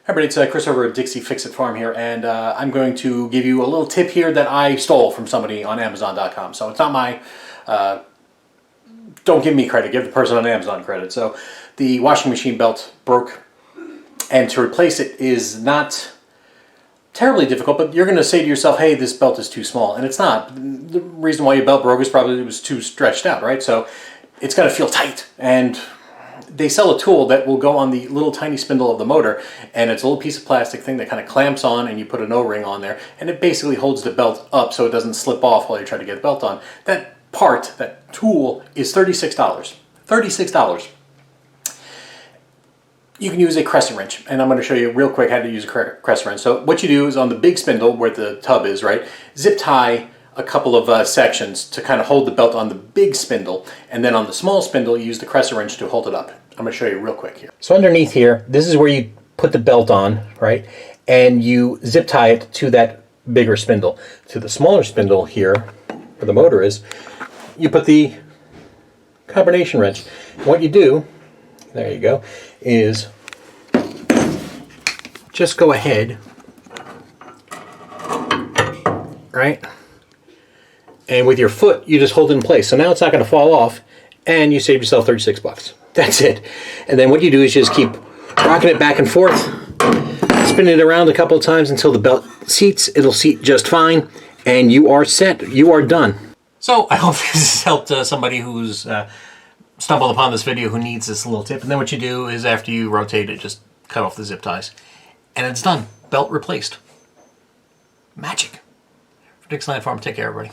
Hi everybody, it's Chris over at Dixie Fix-It Farm here, and I'm going to give you a little tip here that I stole from somebody on Amazon.com. So it's not my, don't give me credit, give the person on Amazon credit. So the washing machine belt broke, and to replace it is not terribly difficult, but you're going to say to yourself, hey, this belt is too small, and it's not. The reason why your belt broke is probably it was too stretched out, right? So it's got to feel tight, and they sell a tool that will go on the little tiny spindle of the motor, and it's a little piece of plastic thing that kind of clamps on, and you put an O-ring on there, and it basically holds the belt up so it doesn't slip off while you try to get the belt on. That part, that tool, is $36. $36. You can use a crescent wrench, and I'm going to show you real quick how to use a crescent wrench. So what you do is on the big spindle where the tub is, right, zip tie a couple of sections to kind of hold the belt on the big spindle, and then on the small spindle you use the crescent wrench to hold it up. I'm going to show you real quick here. So underneath here, this is where you put the belt on, right, and you zip tie it to that bigger spindle. To the smaller spindle here, where the motor is, you put the combination wrench. And what you do, there you go, is just go ahead, right? And with your foot, you just hold it in place. So now it's not going to fall off, and you save yourself 36 bucks. That's it. And then what you do is just keep rocking it back and forth, spinning it around a couple of times until the belt seats. It'll seat just fine, and you are set. You are done. So I hope this has helped somebody who's stumbled upon this video who needs this little tip. And then what you do is after you rotate it, just cut off the zip ties. And it's done. Belt replaced. Magic. For Dixieland Farm, take care, everybody.